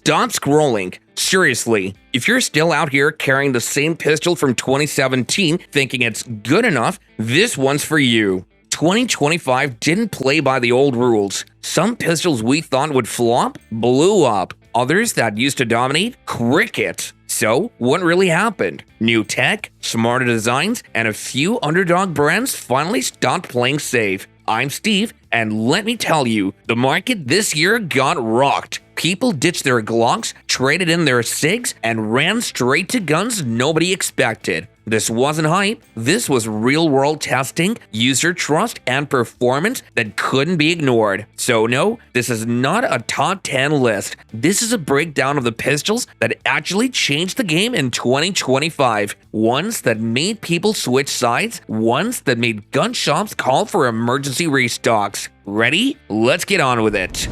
Stop scrolling. Seriously, if you're still out here carrying the same pistol from 2017 thinking it's good enough, this one's for you. 2025 didn't play by the old rules. Some pistols we thought would flop blew up. Others that used to dominate, cricket. So, what really happened? New tech, smarter designs, and a few underdog brands finally stopped playing safe. I'm Steve, and let me tell you, the market this year got rocked. People ditched their Glocks, traded in their SIGs, and ran straight to guns nobody expected. This wasn't hype. This was real-world testing, user trust, and performance that couldn't be ignored. So no, this is not a top 10 list. This is a breakdown of the pistols that actually changed the game in 2025. Ones that made people switch sides, ones that made gun shops call for emergency restocks. Ready? Let's get on with it.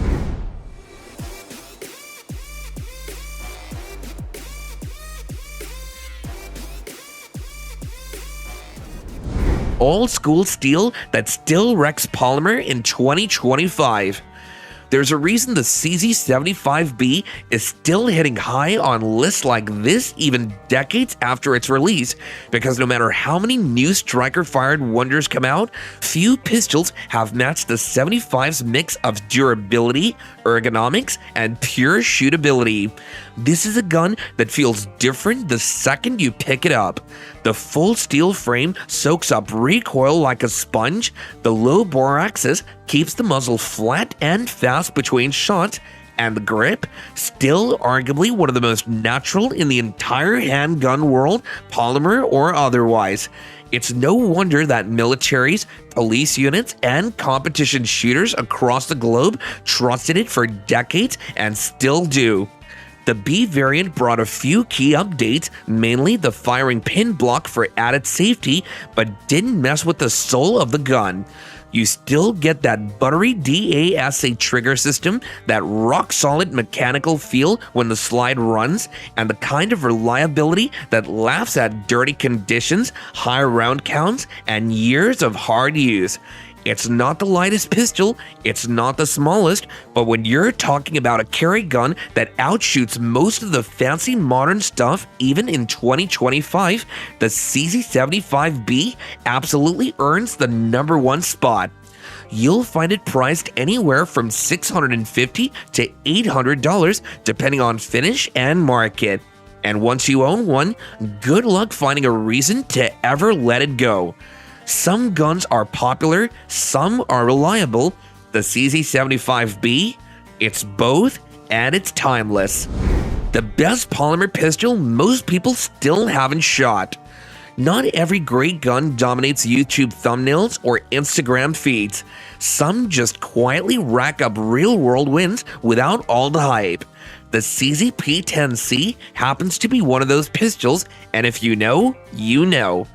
Old school steel that still wrecks polymer in 2025. There's a reason the CZ75B is still hitting high on lists like this even decades after its release, because no matter how many new striker-fired wonders come out, few pistols have matched the 75's mix of durability, ergonomics, and pure shootability. This is a gun that feels different the second you pick it up. The full steel frame soaks up recoil like a sponge, the low bore axis keeps the muzzle flat and fast between shots, and the grip, still arguably one of the most natural in the entire handgun world, polymer or otherwise. It's no wonder that militaries, police units, and competition shooters across the globe trusted it for decades and still do. The B variant brought a few key updates, mainly the firing pin block for added safety, but didn't mess with the soul of the gun. You still get that buttery DASA trigger system, that rock-solid mechanical feel when the slide runs, and the kind of reliability that laughs at dirty conditions, high round counts, and years of hard use. It's not the lightest pistol, it's not the smallest, but when you're talking about a carry gun that outshoots most of the fancy modern stuff even in 2025, the CZ75B absolutely earns the #1 spot. You'll find it priced anywhere from $650 to $800 depending on finish and market. And once you own one, good luck finding a reason to ever let it go. Some guns are popular, some are reliable. The CZ75B, it's both, and it's timeless. The best polymer pistol most people still haven't shot. Not every great gun dominates YouTube thumbnails or Instagram feeds. Some just quietly rack up real-world wins without all the hype. The CZ-P10C happens to be one of those pistols, and if you know, you know.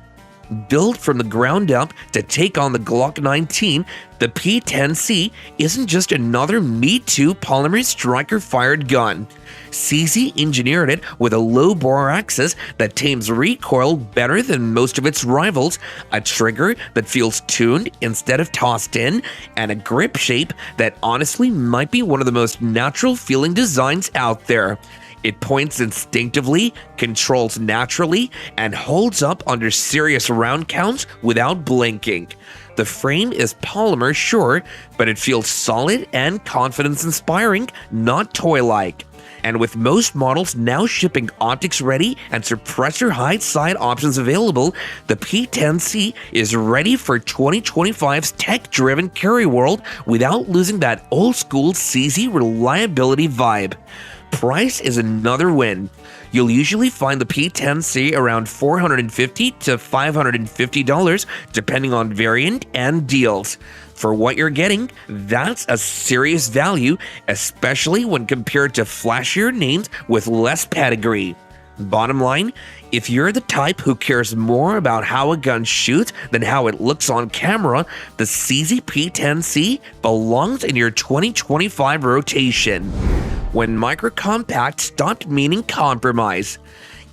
Built from the ground up to take on the Glock 19, the P10C isn't just another Me Too polymer striker-fired gun. CZ engineered it with a low bore axis that tames recoil better than most of its rivals, a trigger that feels tuned instead of tossed in, and a grip shape that honestly might be one of the most natural-feeling designs out there. It points instinctively, controls naturally, and holds up under serious round counts without blinking. The frame is polymer, sure, but it feels solid and confidence-inspiring, not toy-like. And with most models now shipping optics-ready and suppressor-high side options available, the P10C is ready for 2025's tech-driven carry world without losing that old-school CZ reliability vibe. Price is another win. You'll usually find the P10C around $450 to $550 depending on variant and deals. For what you're getting, that's a serious value, especially when compared to flashier names with less pedigree. Bottom line, if you're the type who cares more about how a gun shoots than how it looks on camera, the CZ P10C belongs in your 2025 rotation. When Micro Compact stopped meaning compromise.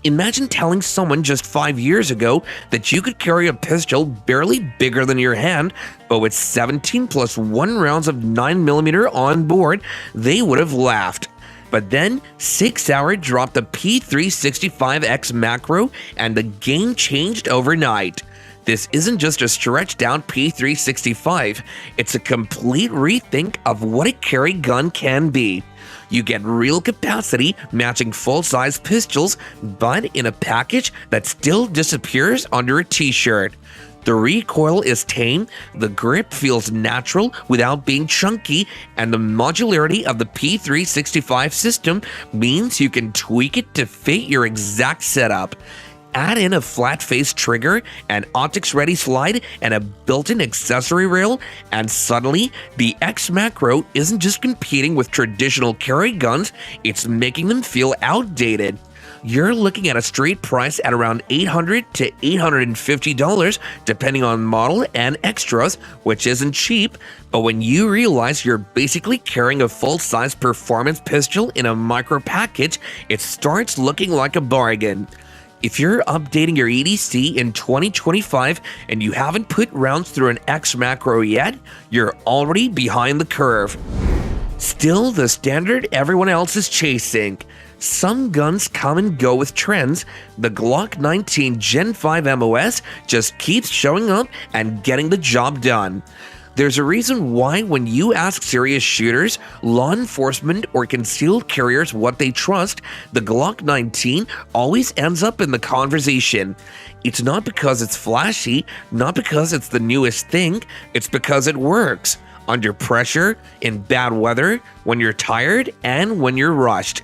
Imagine telling someone just 5 years ago that you could carry a pistol barely bigger than your hand, but with 17 plus 1 rounds of 9mm on board, they would have laughed. But then 6 Hour dropped the P365X Macro and the game changed overnight. This isn't just a stretched down P365, it's a complete rethink of what a carry gun can be. You get real capacity matching full-size pistols, but in a package that still disappears under a t-shirt. The recoil is tame, the grip feels natural without being chunky, and the modularity of the P365 system means you can tweak it to fit your exact setup. Add in a flat-face trigger, an optics-ready slide, and a built-in accessory rail, and suddenly, the X Macro isn't just competing with traditional carry guns, it's making them feel outdated. You're looking at a street price at around $800 to $850, depending on model and extras, which isn't cheap, but when you realize you're basically carrying a full-size performance pistol in a micro package, it starts looking like a bargain. If you're updating your EDC in 2025 and you haven't put rounds through an X Macro yet, you're already behind the curve. Still the standard everyone else is chasing. Some guns come and go with trends. The Glock 19 Gen 5 MOS just keeps showing up and getting the job done. There's a reason why when you ask serious shooters, law enforcement, or concealed carriers what they trust, the Glock 19 always ends up in the conversation. It's not because it's flashy, not because it's the newest thing, it's because it works. Under pressure, in bad weather, when you're tired, and when you're rushed.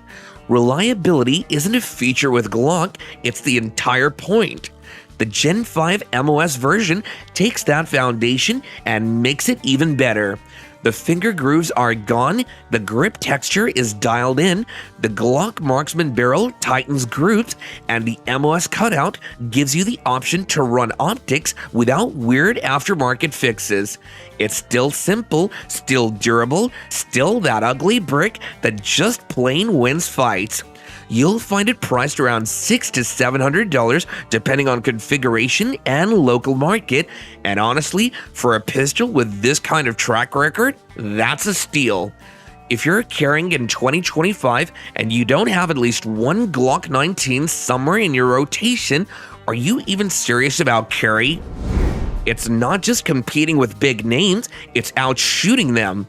Reliability isn't a feature with Glock, it's the entire point. The Gen 5 MOS version takes that foundation and makes it even better. The finger grooves are gone, the grip texture is dialed in, the Glock marksman barrel tightens grooves, and the MOS cutout gives you the option to run optics without weird aftermarket fixes. It's still simple, still durable, still that ugly brick that just plain wins fights. You'll find it priced around $600 to $700 depending on configuration and local market, and honestly, for a pistol with this kind of track record, that's a steal. If you're carrying in 2025 and you don't have at least one Glock 19 somewhere in your rotation, are you even serious about carry? It's not just competing with big names, it's outshooting them.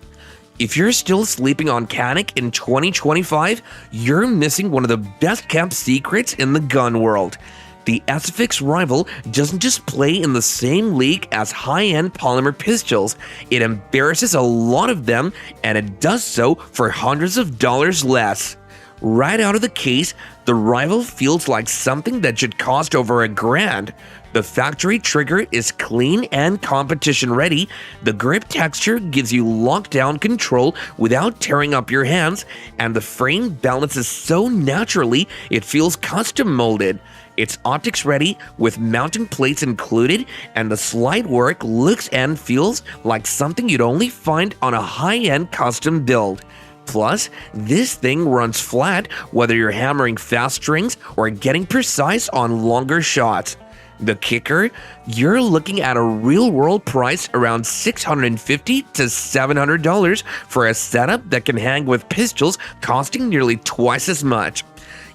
If you're still sleeping on Canik in 2025, you're missing one of the best kept secrets in the gun world. The SFX Rival doesn't just play in the same league as high-end polymer pistols, it embarrasses a lot of them, and it does so for hundreds of dollars less. Right out of the case, the Rival feels like something that should cost over $1,000. The factory trigger is clean and competition ready, the grip texture gives you lockdown control without tearing up your hands, and the frame balances so naturally it feels custom molded. It's optics ready with mounting plates included, and the slide work looks and feels like something you'd only find on a high-end custom build. Plus, this thing runs flat whether you're hammering fast strings or getting precise on longer shots. The kicker? You're looking at a real-world price around $650 to $700 for a setup that can hang with pistols costing nearly twice as much.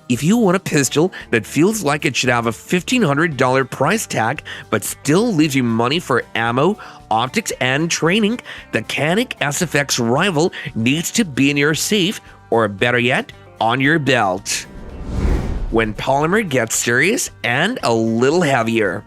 If you want a pistol that feels like it should have a $1,500 price tag but still leaves you money for ammo, optics, and training, the Canik SFX Rival needs to be in your safe, or better yet, on your belt. When polymer gets serious and a little heavier.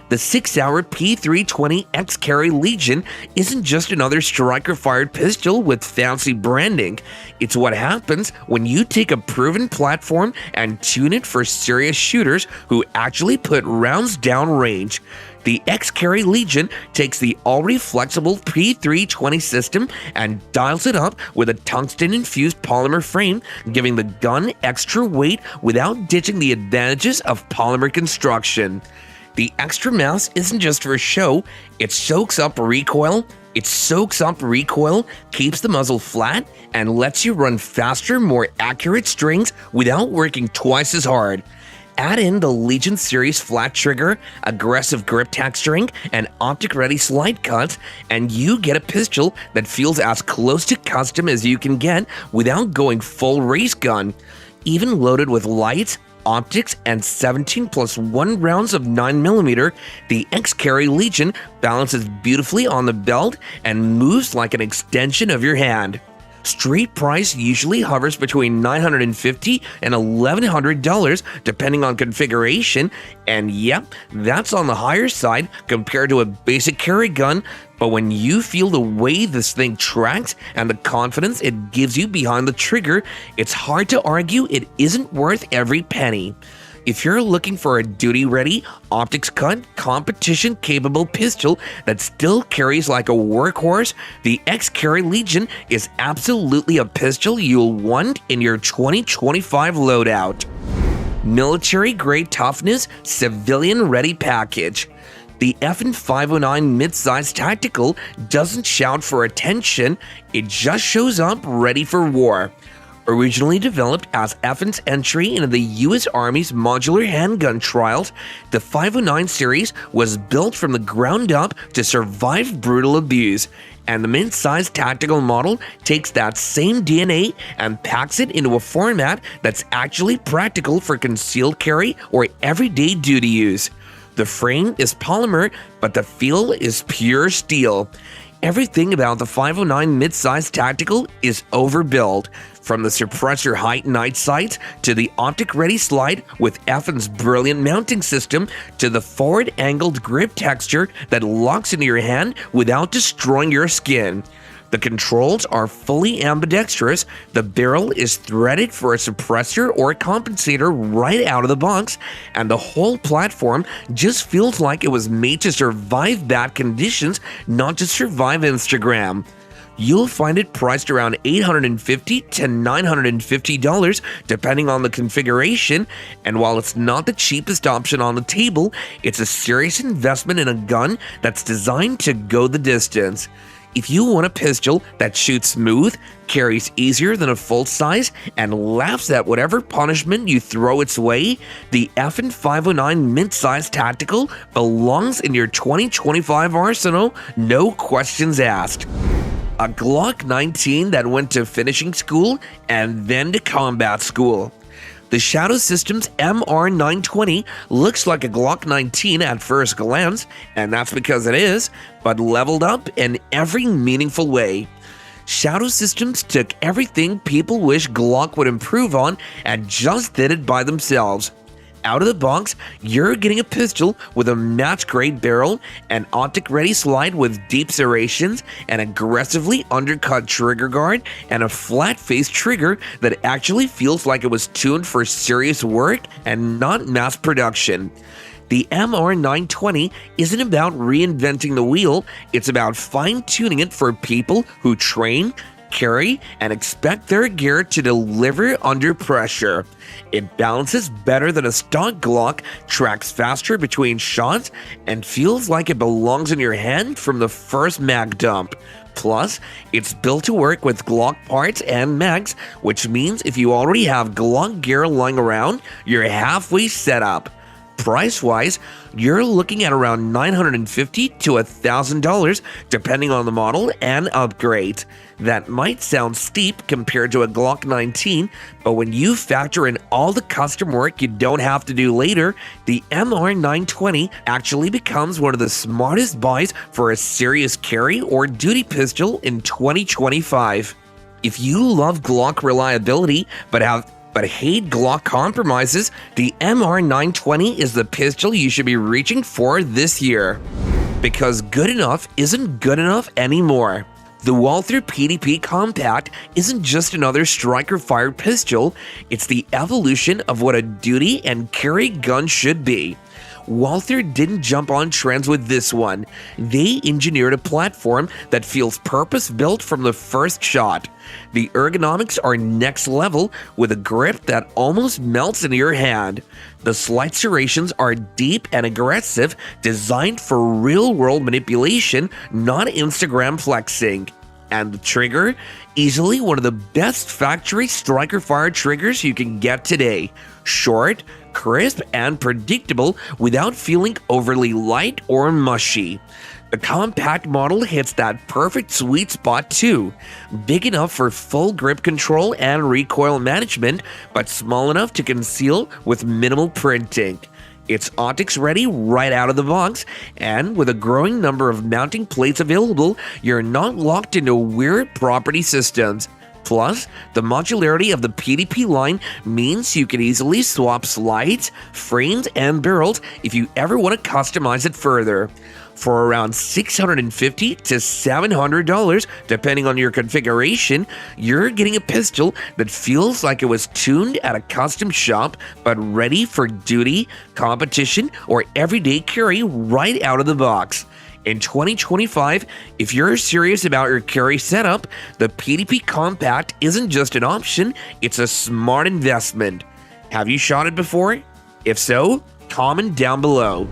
The 6-hour P320 X-Carry Legion isn't just another striker-fired pistol with fancy branding. It's what happens when you take a proven platform and tune it for serious shooters who actually put rounds down range. The X-Carry Legion takes the already flexible P320 system and dials it up with a tungsten-infused polymer frame, giving the gun extra weight without ditching the advantages of polymer construction. The extra mass isn't just for show, it soaks up recoil, keeps the muzzle flat, and lets you run faster, more accurate strings without working twice as hard. Add in the Legion series flat trigger, aggressive grip texturing, and optic-ready slide cuts, and you get a pistol that feels as close to custom as you can get without going full race gun. Even loaded with lights, optics, and 17 plus 1 rounds of 9mm, the X-Carry Legion balances beautifully on the belt and moves like an extension of your hand. Street price usually hovers between $950 and $1,100 depending on configuration, and yep, that's on the higher side compared to a basic carry gun, but when you feel the way this thing tracks and the confidence it gives you behind the trigger, it's hard to argue it isn't worth every penny. If you're looking for a duty-ready, optics-cut, competition-capable pistol that still carries like a workhorse, the X-Carry Legion is absolutely a pistol you'll want in your 2025 loadout. Military-grade toughness, civilian-ready package. The FN 509 mid-size tactical doesn't shout for attention, it just shows up ready for war. Originally developed as FN's entry into the U.S. Army's modular handgun trials, the 509 series was built from the ground up to survive brutal abuse, and the mid-sized tactical model takes that same DNA and packs it into a format that's actually practical for concealed carry or everyday duty use. The frame is polymer, but the feel is pure steel. Everything about the 509 mid-size tactical is overbuilt, from the suppressor height night sights to the optic-ready slide with FN's brilliant mounting system to the forward-angled grip texture that locks into your hand without destroying your skin. The controls are fully ambidextrous, the barrel is threaded for a suppressor or a compensator right out of the box, and the whole platform just feels like it was made to survive bad conditions, not to survive Instagram. You'll find it priced around $850 to $950 depending on the configuration, and while it's not the cheapest option on the table, it's a serious investment in a gun that's designed to go the distance. If you want a pistol that shoots smooth, carries easier than a full size, and laughs at whatever punishment you throw its way, the FN 509 mid-size tactical belongs in your 2025 arsenal, no questions asked. A Glock 19 that went to finishing school and then to combat school. The Shadow Systems MR920 looks like a Glock 19 at first glance, and that's because it is, but leveled up in every meaningful way. Shadow Systems took everything people wish Glock would improve on and just did it by themselves. Out of the box, you're getting a pistol with a match-grade barrel, an optic-ready slide with deep serrations, an aggressively undercut trigger guard, and a flat-face trigger that actually feels like it was tuned for serious work and not mass production. The MR920 isn't about reinventing the wheel, it's about fine-tuning it for people who train, carry, and expect their gear to deliver under pressure. It balances better than a stock Glock, tracks faster between shots, and feels like it belongs in your hand from the first mag dump. Plus, it's built to work with Glock parts and mags, which means if you already have Glock gear lying around, you're halfway set up. Price-wise, you're looking at around $950 to $1,000 depending on the model and upgrade. That might sound steep compared to a Glock 19, but when you factor in all the custom work you don't have to do later, the MR920 actually becomes one of the smartest buys for a serious carry or duty pistol in 2025. If you love Glock reliability but hate Glock compromises, the MR920 is the pistol you should be reaching for this year. Because good enough isn't good enough anymore. The Walther PDP Compact isn't just another striker-fired pistol, it's the evolution of what a duty and carry gun should be. Walther didn't jump on trends with this one. They engineered a platform that feels purpose-built from the first shot. The ergonomics are next level with a grip that almost melts into your hand. The slight serrations are deep and aggressive, designed for real-world manipulation, not Instagram flexing. And the trigger? Easily one of the best factory striker-fired triggers you can get today. Short, crisp and predictable without feeling overly light or mushy. The compact model hits that perfect sweet spot too, big enough for full grip control and recoil management, but small enough to conceal with minimal printing. It's optics ready right out of the box, and with a growing number of mounting plates available, you're not locked into weird property systems. Plus, the modularity of the PDP line means you can easily swap slides, frames, and barrels if you ever want to customize it further. For around $650 to $700, depending on your configuration, you're getting a pistol that feels like it was tuned at a custom shop, but ready for duty, competition, or everyday carry right out of the box. In 2025, if you're serious about your carry setup, the PDP Compact isn't just an option, it's a smart investment. Have you shot it before? If so, comment down below.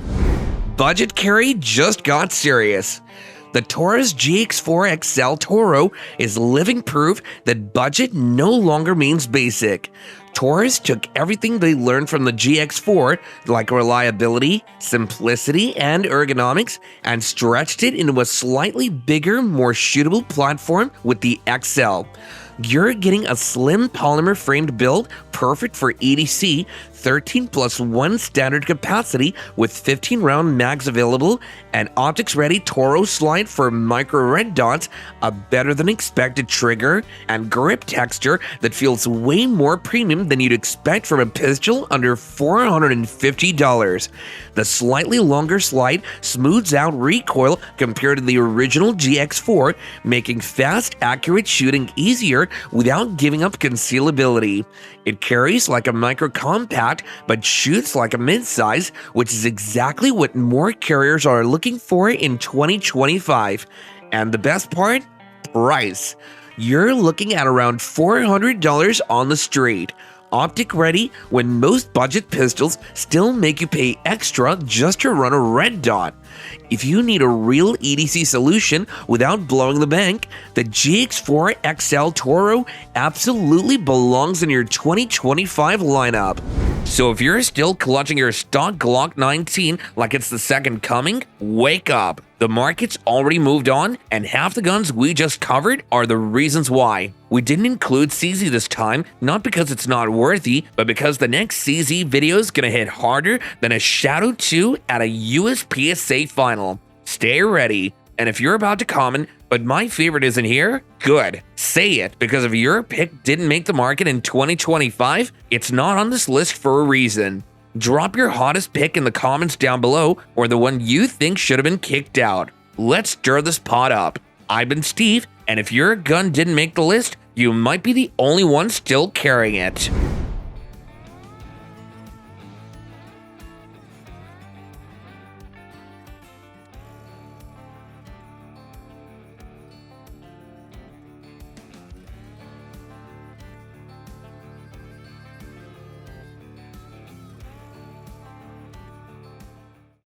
Budget carry just got serious. The Taurus GX4 XL Toro is living proof that budget no longer means basic. Taurus took everything they learned from the GX4, like reliability, simplicity, and ergonomics, and stretched it into a slightly bigger, more shootable platform with the XL. You're getting a slim polymer framed build perfect for EDC, 13+1 standard capacity with 15 round mags available, an optics ready Toro slide for micro red dots, a better than expected trigger, and grip texture that feels way more premium than you'd expect from a pistol under $450. The slightly longer slide smooths out recoil compared to the original GX4, making fast, accurate shooting easier without giving up concealability. It carries like a micro compact, but shoots like a midsize, which is exactly what more carriers are looking for in 2025. And the best part? Price. You're looking at around $400 on the street. Optic ready when most budget pistols still make you pay extra just to run a red dot. If you need a real EDC solution without blowing the bank, the GX4 XL Toro absolutely belongs in your 2025 lineup. So if you're still clutching your stock Glock 19 like it's the second coming, wake up. The market's already moved on, and half the guns we just covered are the reasons why. We didn't include CZ this time, not because it's not worthy, but because the next CZ video is gonna hit harder than a Shadow 2 at a USPSA final. Stay ready. And if you're about to comment, but my favorite isn't here, good. Say it, because if your pick didn't make the market in 2025, it's not on this list for a reason. Drop your hottest pick in the comments down below, or the one you think should have been kicked out. Let's stir this pot up. I've been Steve, and if your gun didn't make the list, you might be the only one still carrying it.